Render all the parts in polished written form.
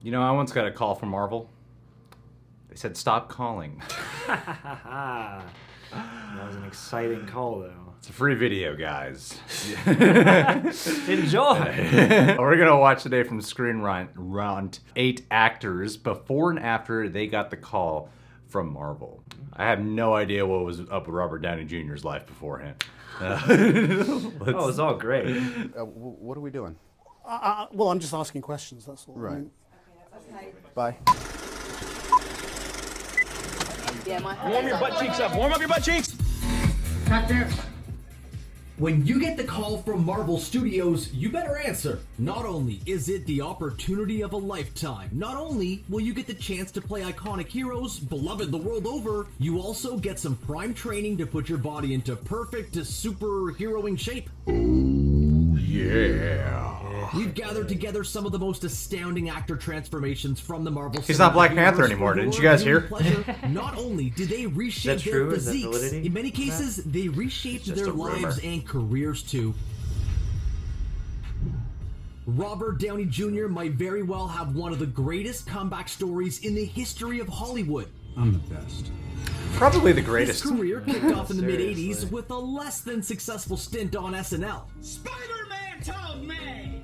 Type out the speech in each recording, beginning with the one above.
You know, I once got a call from Marvel. They said, stop calling. That was an exciting call, though. It's a free video, guys. Enjoy! We're going to watch today from Screen Rant 8 actors before and after they got the call from Marvel. I have no idea what was up with Robert Downey Jr.'s life beforehand. Oh, it's all great. What are we doing? Well, I'm just asking questions, that's all. Right. I mean, Okay. Bye. Yeah, my Warm your butt cheeks up. Warm up your butt cheeks. Cut there. When you get the call from Marvel Studios, you better answer. Not only is it the opportunity of a lifetime, not only will you get the chance to play iconic heroes, beloved the world over, you also get some prime training to put your body into perfect superheroing shape. Yeah. We've gathered together some of the most astounding actor transformations from the Marvel. He's not Black Cinematic Panther Universe anymore, for didn't you your guys hear? pleasure. Not only did they reshape their true? Is that physiques, validity? in many cases, they reshaped Just their a rumor. lives and careers too. Robert Downey Jr. might very well have one of the greatest comeback stories in the history of Hollywood. I'm the best. Probably the His greatest. career kicked off in the Seriously. mid-'80s with a less than successful stint on SNL. Spider-Man told me.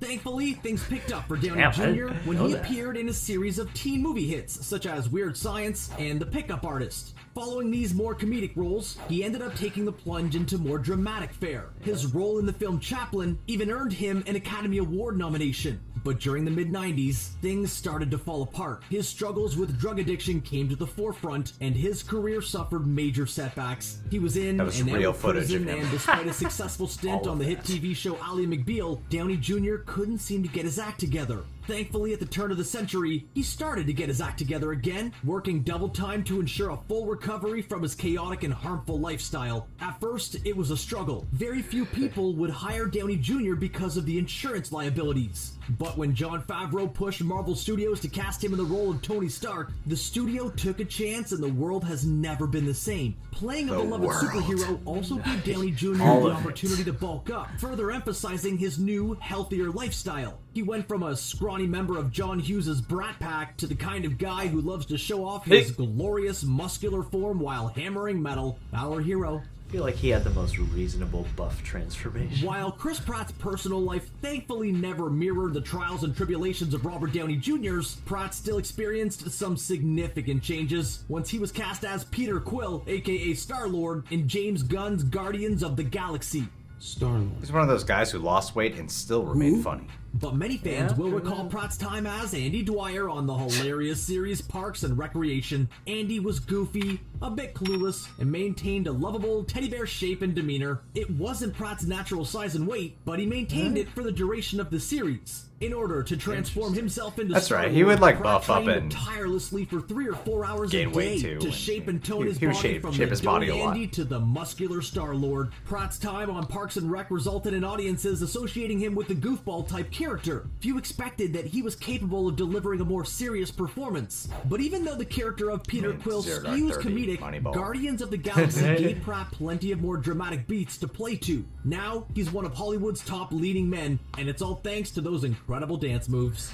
Thankfully, things picked up for Downey Damn, I Jr. didn't when know he that. appeared in a series of teen movie hits, such as Weird Science and The Pickup Artist. Following these more comedic roles, he ended up taking the plunge into more dramatic fare. His role in the film Chaplin even earned him an Academy Award nomination. But during the mid-'90s, things started to fall apart. His struggles with drug addiction came to the forefront, and his career suffered major setbacks. He was in That was and out real of footage of prison, him. and despite a successful stint All on of the hit TV show Ally McBeal, Downey Jr. couldn't seem to get his act together. Thankfully, at the turn of the century, he started to get his act together again, working double time to ensure a full recovery from his chaotic and harmful lifestyle. At first, it was a struggle. Very few people would hire Downey Jr. because of the insurance liabilities. But when Jon Favreau pushed Marvel Studios to cast him in the role of Tony Stark, the studio took a chance and the world has never been the same. Playing a The beloved world. superhero also gave Downey Jr. All the of it. opportunity to bulk up, further emphasizing his new, healthier lifestyle. He went from a scrawny member of John Hughes' Brat Pack to the kind of guy who loves to show off his glorious muscular form while hammering metal. Our hero. I feel like he had the most reasonable buff transformation. While Chris Pratt's personal life thankfully never mirrored the trials and tribulations of Robert Downey Jr.'s, Pratt still experienced some significant changes once he was cast as Peter Quill, aka Star-Lord, in James Gunn's Guardians of the Galaxy. Star-Lord. He's one of those guys who lost weight and still remained funny. But many fans Yeah, will true recall that. Pratt's time as Andy Dwyer on the hilarious series Parks and Recreation. Andy was goofy, a bit clueless, and maintained a lovable teddy bear shape and demeanor. It wasn't Pratt's natural size and weight, but he maintained it for the duration of the series. In order to transform himself into That's right, Star-Lord, he would, like, Pratt buff up trained and tirelessly for 3 or 4 hours gain a weight, day too, to and shape and tone he- his he would body shape from his the body doughy a lot. Andy to the muscular Star-Lord. Pratt's time on Parks and Rec resulted in audiences associating him with the goofball type character. Few expected that he was capable of delivering a more serious performance. But even though the character of Peter Quill Zero Dark skews 30, comedic, Moneyball. Guardians of the Galaxy gave Pratt plenty of more dramatic beats to play to. Now, he's one of Hollywood's top leading men, and it's all thanks to those incredible dance moves.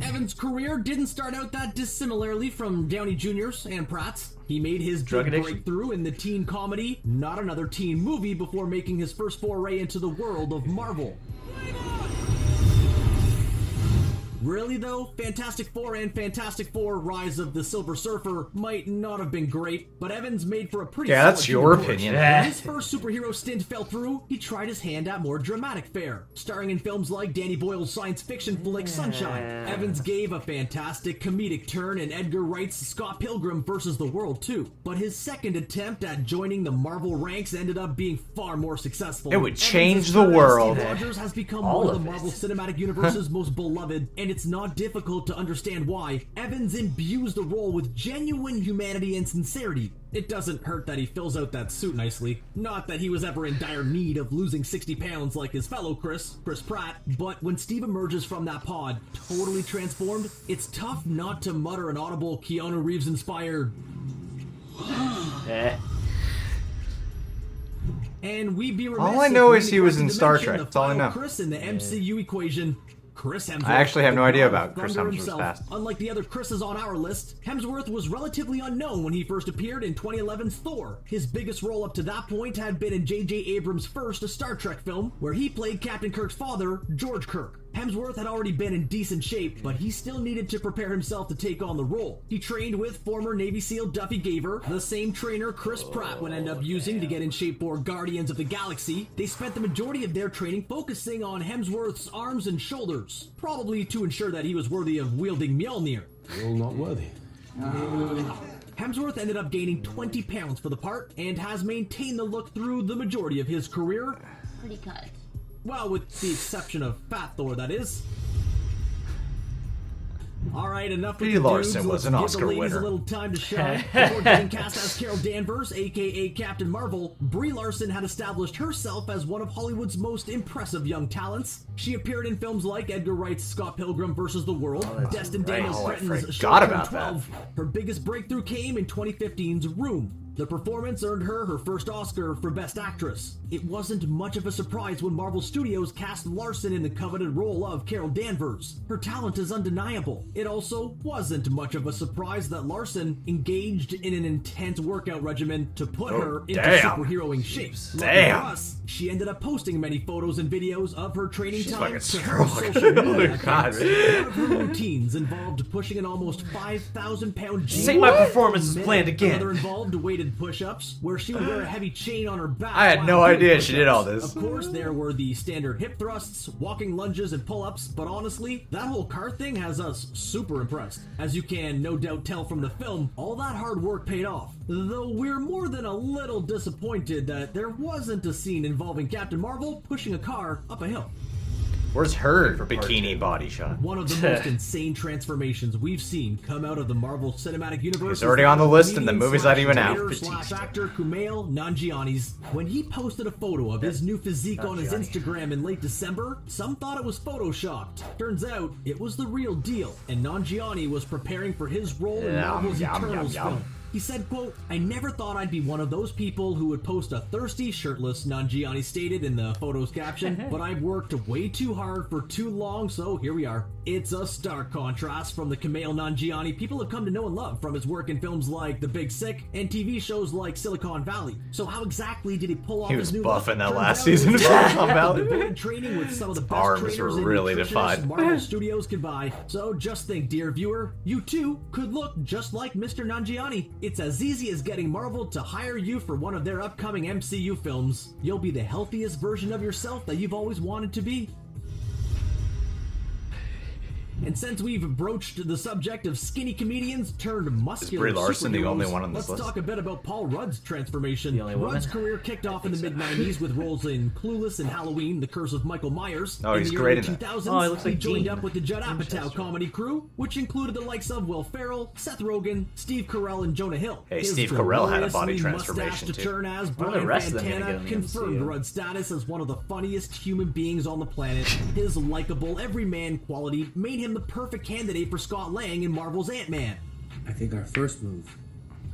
Evan's career didn't start out that dissimilarly from Downey Jr.'s and Pratt's. He made his Drug big addiction. breakthrough in the teen comedy, Not Another Teen Movie, before making his first foray into the world of Marvel. Really though, Fantastic Four and Fantastic Four Rise of the Silver Surfer might not have been great, but Evans made for a pretty Yeah, that's solid your Human Torch. opinion. When his first superhero stint fell through, he tried his hand at more dramatic fare. Starring in films like Danny Boyle's science fiction flick Sunshine, Evans gave a fantastic comedic turn in Edgar Wright's Scott Pilgrim vs. the World too. But his second attempt at joining the Marvel ranks ended up being far more successful. It would Evans' change the turn as world. Steve Rogers has become All one of of the it. Marvel Cinematic Universe's most beloved, and it's not difficult to understand why. Evans imbues the role with genuine humanity and sincerity. It doesn't hurt that he fills out that suit nicely. Not that he was ever in dire need of losing 60 pounds like his fellow Chris Pratt, but when Steve emerges from that pod, totally transformed, it's tough not to mutter an audible Keanu Reeves-inspired, Eh. and we'd be remiss All I if know we is he was in neglected to Star mention Trek. the That's all I final know. Chris in the MCU equation. Chris Hemsworth. I actually have no the idea God about of Chris Thunder Hemsworth's himself. past. Unlike the other Chris's on our list, Hemsworth was relatively unknown when he first appeared in 2011's Thor. His biggest role up to that point had been in J.J. Abrams' first Star Trek film, where he played Captain Kirk's father, George Kirk. Hemsworth had already been in decent shape, but he still needed to prepare himself to take on the role. He trained with former Navy SEAL Duffy Gaver, the same trainer Chris Pratt would end up using to get in shape for Guardians of the Galaxy. They spent the majority of their training focusing on Hemsworth's arms and shoulders, probably to ensure that he was worthy of wielding Mjolnir. You're not worthy. Hemsworth ended up gaining 20 pounds for the part and has maintained the look through the majority of his career. Pretty cut. Well, with the exception of Fat Thor, that is. Alright, enough with Brie the Larson dudes. was Let's an give Oscar the ladies winner. a little time to shine. Before getting cast as Carol Danvers, aka Captain Marvel, Brie Larson had established herself as one of Hollywood's most impressive young talents. She appeared in films like Edgar Wright's Scott Pilgrim vs. the World, Destin Daniel Oh, I Cretton's forgot Showtime about 12. Her biggest breakthrough came in 2015's Room. The performance earned her first Oscar for Best Actress. It wasn't much of a surprise when Marvel Studios cast Larson in the coveted role of Carol Danvers. Her talent is undeniable. It also wasn't much of a surprise that Larson engaged in an intense workout regimen to put her into superheroing shape. Lucky for us, she ended up posting many photos and videos of her training time to her social media accounts. One of her routines involved pushing an almost 5,000-pound Say my performance is planned again. Another involved weighted push-ups, where she would wear a heavy chain on her back. I had while no doing idea she did all push-ups. this. Of course, there were the standard hip thrusts, walking lunges, and pull-ups, but honestly, that whole car thing has us super impressed. As you can no doubt tell from the film, all that hard work paid off. Though we're more than a little disappointed that there wasn't a scene involving Captain Marvel pushing a car up a hill. Where's her bikini body shot? One of the most insane transformations we've seen come out of the Marvel Cinematic Universe. He's already on the list and the movie's not even out. Actor KUMAIL Nanjiani's. When he posted a photo of his new physique on his Instagram in late December, some thought it was photoshopped. Turns out it was the real deal, and Nanjiani was preparing for his role in Marvel's Eternals film. He said, quote, "I never thought I'd be one of those people who would post a thirsty, shirtless," Nanjiani stated in the photo's caption, "but I've worked way too hard for too long, so here we are." It's a stark contrast from the KUMAIL Nanjiani people have come to know and love from his work in films like The Big Sick and TV shows like Silicon Valley. So how exactly did he pull off He his was new buff look? in that Turns last out season of it was Silicon Valley. devoted training with some of the best Arms were trainers and really nutritionists defined. Marvel Studios could buy. So just think, dear viewer, you too could look just like Mr. Nanjiani. It's as easy as getting Marvel to hire you for one of their upcoming MCU films. You'll be the healthiest version of yourself that you've always wanted to be. And since we've broached the subject of skinny comedians turned muscular Is Brie Larson the superheroes, only one on this let's list? talk a bit about Paul Rudd's transformation. The only woman? Rudd's career kicked off in the mid-90s with roles in Clueless and Halloween, The Curse of Michael Myers. Oh, in he's the great early in that. 2000s, Oh, he looks like joined Dean up with the Judd Apatow comedy crew, which included the likes of Will Ferrell, Seth Rogen, Steve Carell, and Jonah Hill. Hey, His Steve Carell had a body gloriously transformation, mustache to too. turn as What are the Brian rest of them gonna Fantana get in the confirmed MCU? Rudd's status as one of the funniest human beings on the planet. His likable, everyman quality made him the perfect candidate for Scott Lang in Marvel's Ant-Man. I think our first move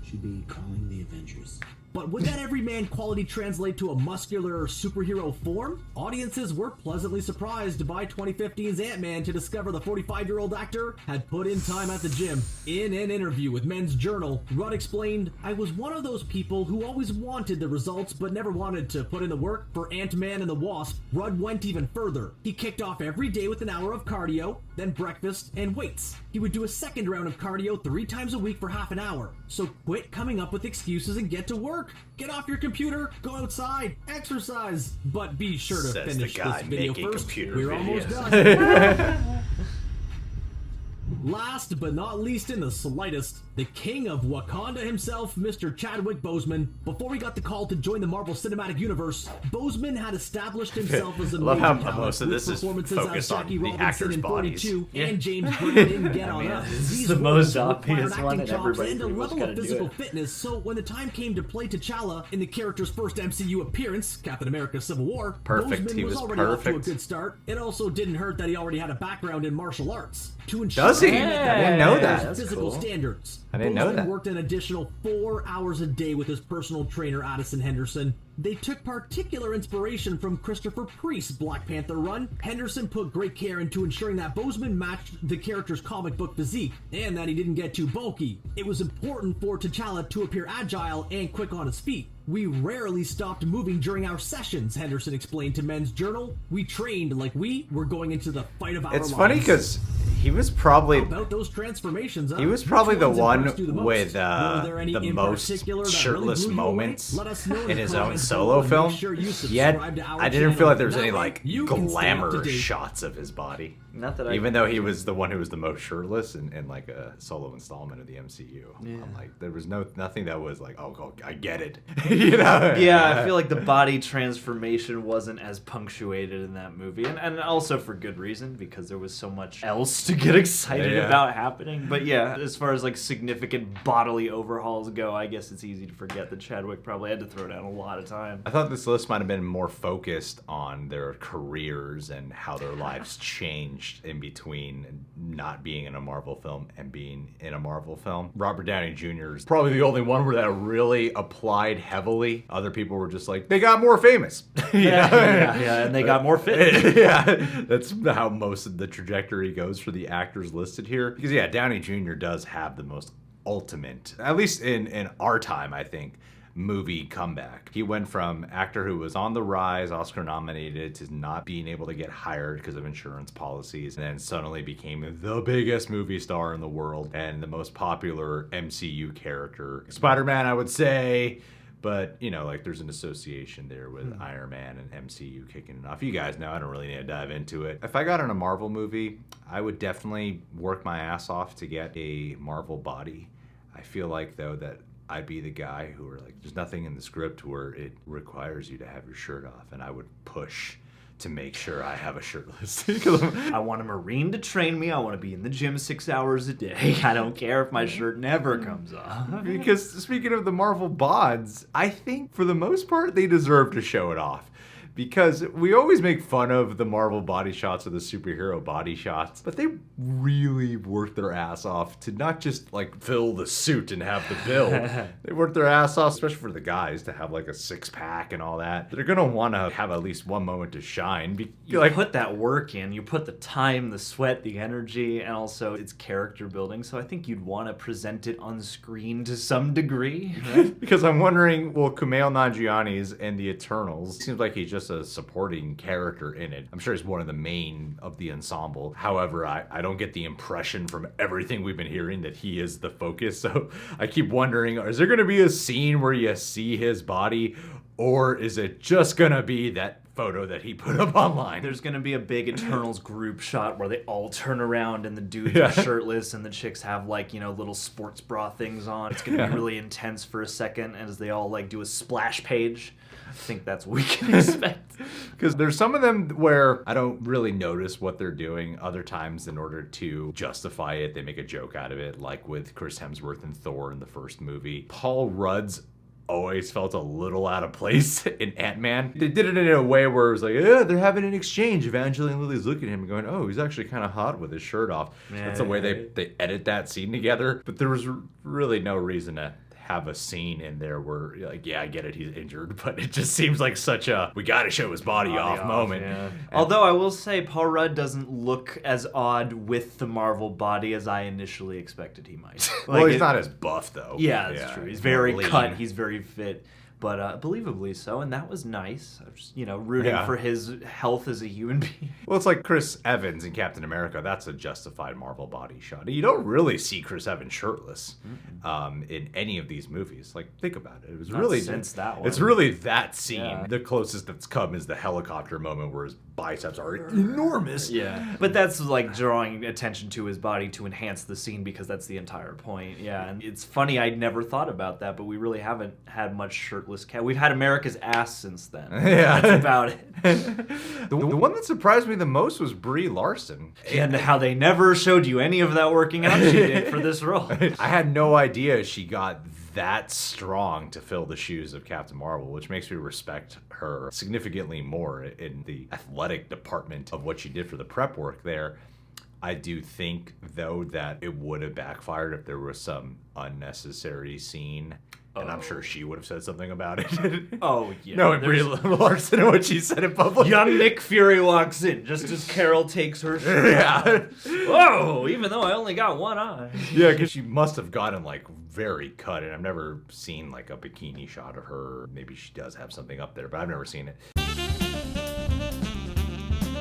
should be calling the Avengers. But would that everyman quality translate to a muscular superhero form? Audiences were pleasantly surprised by 2015's Ant-Man to discover the 45-year-old actor had put in time at the gym. In an interview with Men's Journal, Rudd explained, "I was one of those people who always wanted the results but never wanted to put in the work." For Ant-Man and the Wasp, Rudd went even further. He kicked off every day with an hour of cardio, then breakfast and weights. He would do a second round of cardio 3 times a week for half an hour. So quit coming up with excuses and get to work. Get off your computer, go outside, exercise. But be sure to Says finish the guy this video making first. computer We're almost videos. done. Last but not least in the slightest, the king of Wakanda himself, Mr. Chadwick Boseman. Before he got the call to join the Marvel Cinematic Universe, Boseman had established himself as a I love major how talent most of with this is performances as focused on Jackie the Robinson actors' in bodies. 42 and James Brown in Get On Up. this is These the roles most obvious required one, acting and chops everybody and a pretty much level gotta of do physical it. fitness, so when the time came to play T'Challa in the character's first MCU appearance, Captain America Civil War, Perfect. Boseman He was was already off to a perfect. good start. It also didn't hurt that he already had a background in martial arts. To ensure Does he? I didn't know that. That's physical cool. standards. I didn't know Boseman that. worked an additional 4 hours a day with his personal trainer Addison Henderson. They took particular inspiration from Christopher Priest's Black Panther run. Henderson put great care into ensuring that Boseman matched the character's comic book physique and that he didn't get too bulky. It was important for T'Challa to appear agile and quick on his feet. We rarely stopped moving during our sessions, Henderson explained to Men's Journal. We trained like we were going into the fight of our lives. It's funny because he was probably How about those transformations, huh? he was probably Which the ones one impressed you the most? with Were there any the in most particular that shirtless really blew you away? moments Let us know in the his own comments solo below and film. make sure you subscribe Yet to our I didn't feel channel. like there was That any way like you can stay up to glamorous date. shots of his body. Not that I Even though he was the one who was the most shirtless in like a solo installment of the MCU. Yeah. I'm like, there was nothing that was like, oh, I get it. You know? Yeah, I feel like the body transformation wasn't as punctuated in that movie. And also for good reason, because there was so much else to get excited Yeah. about happening. But yeah, as far as like significant bodily overhauls go, I guess it's easy to forget that Chadwick probably had to throw down a lot of time. I thought this list might have been more focused on their careers and how their lives changed in between not being in a Marvel film and being in a Marvel film. Robert Downey Jr. is probably the only one where that really applied heavily. Other people were just like, they got more famous. You know? Yeah, and they got more fit. Yeah, that's how most of the trajectory goes for the actors listed here. Because yeah, Downey Jr. does have the most ultimate, at least in our time, I think, movie comeback. He went from actor who was on the rise, Oscar nominated, to not being able to get hired because of insurance policies, and then suddenly became the biggest movie star in the world and the most popular MCU character. Spider-Man, I would say, but, you know, like there's an association there with Iron Man and MCU kicking it off. You guys know I don't really need to dive into it. If I got in a Marvel movie, I would definitely work my ass off to get a Marvel body. I feel like, though, that I'd be the guy who are like, there's nothing in the script where it requires you to have your shirt off, and I would push to make sure I have a shirtless. I want a Marine to train me. I want to be in the gym 6 hours a day. I don't care if my shirt never comes off. Because speaking of the Marvel bods, I think for the most part they deserve to show it off. Because we always make fun of the Marvel body shots or the superhero body shots, but they really work their ass off to not just like fill the suit and have the build. They work their ass off, especially for the guys, to have like a six pack and all that. They're gonna want to have at least one moment to shine. You like put that work in, you put the time, the sweat, the energy, and also it's character building. So I think you'd want to present it on screen to some degree. Right? Because I'm wondering, well, KUMAIL Nanjiani's in the Eternals seems like he's just a supporting character in it. I'm sure he's one of the main of the ensemble. However, I don't get the impression from everything we've been hearing that he is the focus. So I keep wondering, is there going to be a scene where you see his body, or is it just going to be that photo that he put up online? There's gonna be a big Eternals group shot where they all turn around and the dudes are shirtless and the chicks have like, you know, little sports bra things on. It's gonna be really intense for a second as they all like do a splash page. I think that's what we can expect. Because there's some of them where I don't really notice what they're doing. Other times, in order to justify it, they make a joke out of it, like with Chris Hemsworth and Thor in the first movie. Paul Rudd's always felt a little out of place in Ant-Man. They did it in a way where it was like, yeah, they're having an exchange. Evangeline Lilly's looking at him and going, oh, he's actually kind of hot with his shirt off. That's the way they edit that scene together. But there was really no reason to have a scene in there where you're like, yeah, I get it, he's injured, but it just seems like such a we gotta show his body off moment. Yeah. Although I will say Paul Rudd doesn't look as odd with the Marvel body as I initially expected he might. Well, he's not as buff though. Yeah, that's true. He's very lean. cut, he's very fit. But believably so, and that was nice. I was, you know, rooting for his health as a human being. Well, it's like Chris Evans in Captain America. That's a justified Marvel body shot. You don't really see Chris Evans shirtless in any of these movies. Like, think about it. It was Not really since that one. It's really that scene. Yeah. The closest that's come is the helicopter moment where his biceps are enormous. Yeah, but that's like drawing attention to his body to enhance the scene because that's the entire point. Yeah, and it's funny, I'd never thought about that, but we really haven't had much shirtless cat. We've had America's ass since then. Yeah, that's about it. The one that surprised me the most was Brie Larson, and how they never showed you any of that working out she did for this role. I had no idea she got that strong to fill the shoes of Captain Marvel, which makes me respect her significantly more in the athletic department of what she did for the prep work there. I do think, though, that it would have backfired if there was some unnecessary scene. And I'm sure she would have said something about it. Oh, yeah. No, Brie Larson and what she said in public. Young Nick Fury walks in just as Carol takes her shirt Yeah. Whoa, even though I only got one eye. Yeah, because she must have gotten, like, very cut. And I've never seen, like, a bikini shot of her. Maybe she does have something up there, but I've never seen it.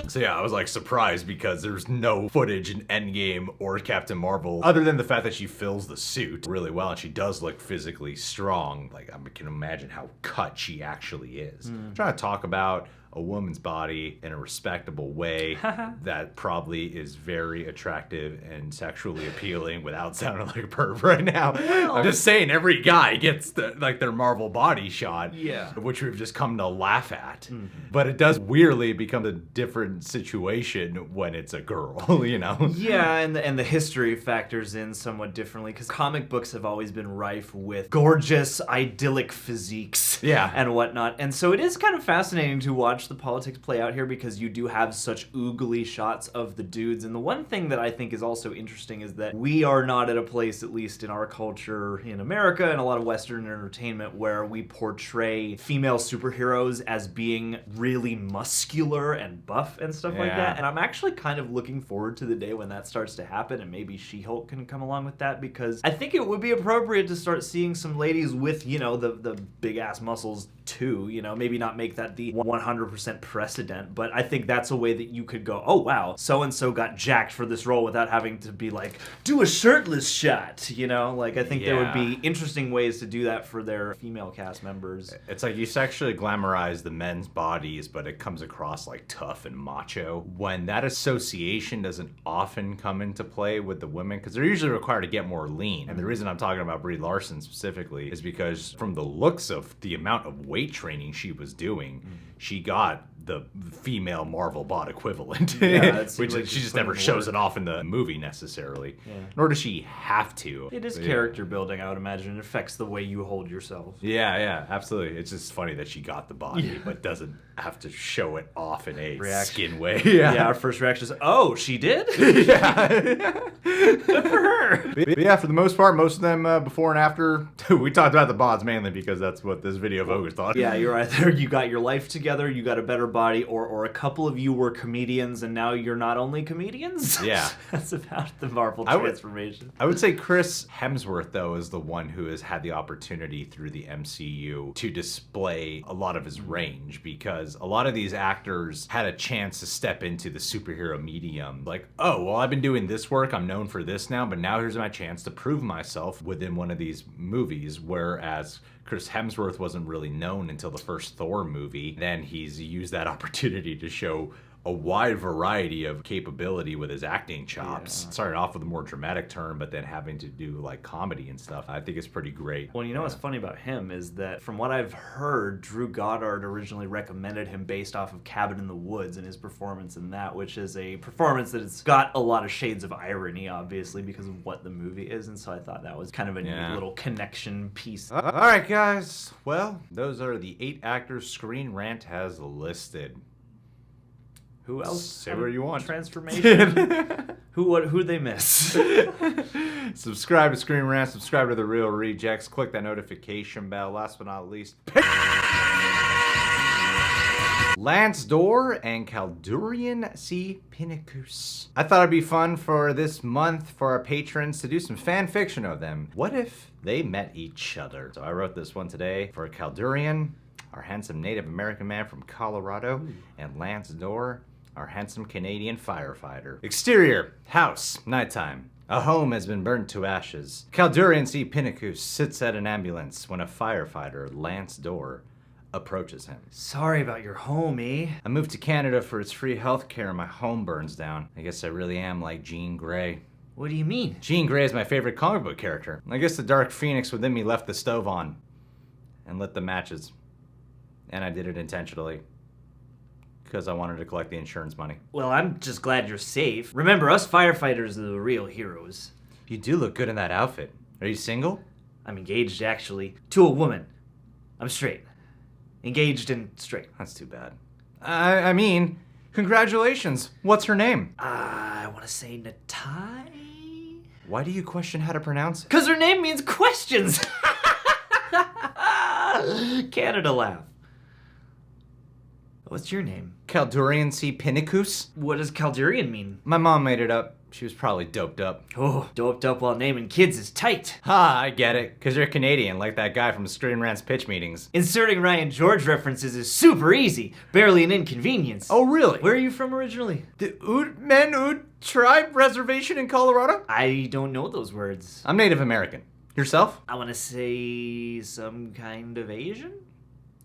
So yeah, I was like surprised because there's no footage in Endgame or Captain Marvel other than the fact that she fills the suit really well and she does look physically strong. Like I can imagine how cut she actually is. I'm trying to talk about a woman's body in a respectable way that probably is very attractive and sexually appealing without sounding like a perv right now. I'm just saying every guy gets their Marvel body shot, which we've just come to laugh at. But it does weirdly become a different situation when it's a girl, you know? Yeah, and the history factors in somewhat differently because comic books have always been rife with gorgeous, idyllic physiques and whatnot. And so it is kind of fascinating to watch the politics play out here because you do have such oogly shots of the dudes. And the one thing that I think is also interesting is that we are not at a place, at least in our culture in America and a lot of Western entertainment, where we portray female superheroes as being really muscular and buff and stuff like that. And I'm actually kind of looking forward to the day when that starts to happen and maybe She-Hulk can come along with that because I think it would be appropriate to start seeing some ladies with, you know, the big ass muscles too, you know, maybe not make that the 100% precedent, but I think that's a way that you could go, oh wow, so-and-so got jacked for this role without having to be like, do a shirtless shot, you know? Like, I think there would be interesting ways to do that for their female cast members. It's like you sexually glamorize the men's bodies, but it comes across like tough and macho. When that association doesn't often come into play with the women, because they're usually required to get more lean. And the reason I'm talking about Brie Larson specifically is because from the looks of the amount of weight training she was doing, she got the female Marvel bot equivalent, which she just never shows it off in the movie necessarily, nor does she have to. It is character building, I would imagine. It affects the way you hold yourself. Yeah, absolutely. It's just funny that she got the body, but doesn't have to show it off in a skin way. Yeah, our first reaction is, oh, she did? Good for her. But yeah, for the most part, most of them before and after, we talked about the bots mainly because that's what this video focused on. Yeah, you're either you got your life together, you got a better body, or a couple of you were comedians and now you're not only comedians. Yeah. That's about the Marvel transformation. I would say Chris Hemsworth, though, is the one who has had the opportunity through the MCU to display a lot of his range because a lot of these actors had a chance to step into the superhero medium. Like, oh, well, I've been doing this work, I'm known for this now, but now here's my chance to prove myself within one of these movies, whereas Chris Hemsworth wasn't really known until the first Thor movie. Then he's used that opportunity to show a wide variety of capability with his acting chops. Started off with a more dramatic turn, but then having to do like comedy and stuff. I think it's pretty great. Well, you know what's funny about him is that from what I've heard, Drew Goddard originally recommended him based off of Cabin in the Woods and his performance in that, which is a performance that has got a lot of shades of irony, obviously, because of what the movie is. And so I thought that was kind of a neat little connection piece. All right, guys. Well, those are the 8 actors Screen Rant has listed. Who else? Say what you want. Transformation. Who'd they miss? Subscribe to Screen Rant. Subscribe to The Real Rejects. Click that notification bell. Last but not least, Lance Dorr and Caldurian C. Pinnacus. I thought it'd be fun for this month for our patrons to do some fan fiction of them. What if they met each other? So I wrote this one today for Caldurian, our handsome Native American man from Colorado, and Lance Dorr, our handsome Canadian firefighter. Exterior, house, nighttime. A home has been burned to ashes. Caldurian C. Pinnacus sits at an ambulance when a firefighter, Lance Dorr, approaches him. Sorry about your home, eh? I moved to Canada for its free healthcare and my home burns down. I guess I really am like Jean Grey. What do you mean? Jean Grey is my favorite comic book character. I guess the dark phoenix within me left the stove on and lit the matches. And I did it intentionally because I wanted to collect the insurance money. Well, I'm just glad you're safe. Remember, us firefighters are the real heroes. You do look good in that outfit. Are you single? I'm engaged, actually, to a woman. I'm straight. Engaged and straight. That's too bad. I mean, Congratulations. What's her name? I want to say Natai? Why do you question how to pronounce it? Because her name means questions! Canada laugh. What's your name? Caldurian C. Pinnacus? What does Caldurian mean? My mom made it up. She was probably doped up. Oh, doped up while naming kids is tight. Ha, I get it. Because you're Canadian, like that guy from Screen Rant's pitch meetings. Inserting Ryan George references is super easy. Barely an inconvenience. Oh, really? Where are you from originally? The Ood Tribe Reservation in Colorado? I don't know those words. I'm Native American. Yourself? I want to say some kind of Asian?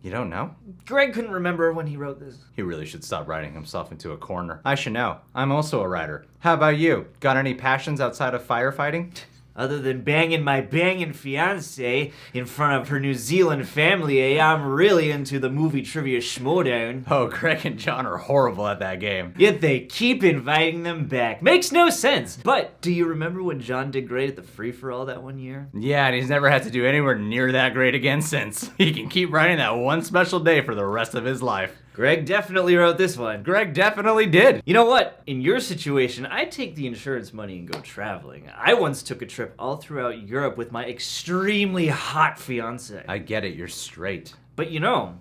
You don't know? Greg couldn't remember when he wrote this. He really should stop writing himself into a corner. I should know. I'm also a writer. How about you? Got any passions outside of firefighting? Other than banging my banging fiance in front of her New Zealand family, I'm really into the movie trivia schmodown. Oh, Greg and John are horrible at that game. Yet they keep inviting them back. Makes no sense. But do you remember when John did great at the free-for-all that one year? Yeah, and he's never had to do anywhere near that great again since. He can keep writing that one special day for the rest of his life. Greg definitely wrote this one. Greg definitely did. You know what? In your situation, I'd take the insurance money and go traveling. I once took a trip all throughout Europe with my extremely hot fiance. I get it, you're straight. But you know,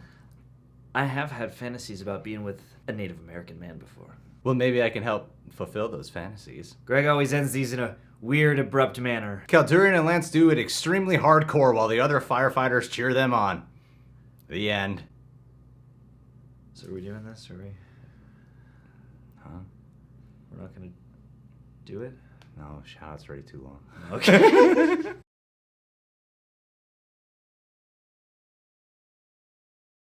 I have had fantasies about being with a Native American man before. Well, maybe I can help fulfill those fantasies. Greg always ends these in a weird, abrupt manner. Caldurian and Lance do it extremely hardcore while the other firefighters cheer them on. The end. So are we doing this, or are we? Huh? We're not gonna do it? No, shout-out's already too long. Okay.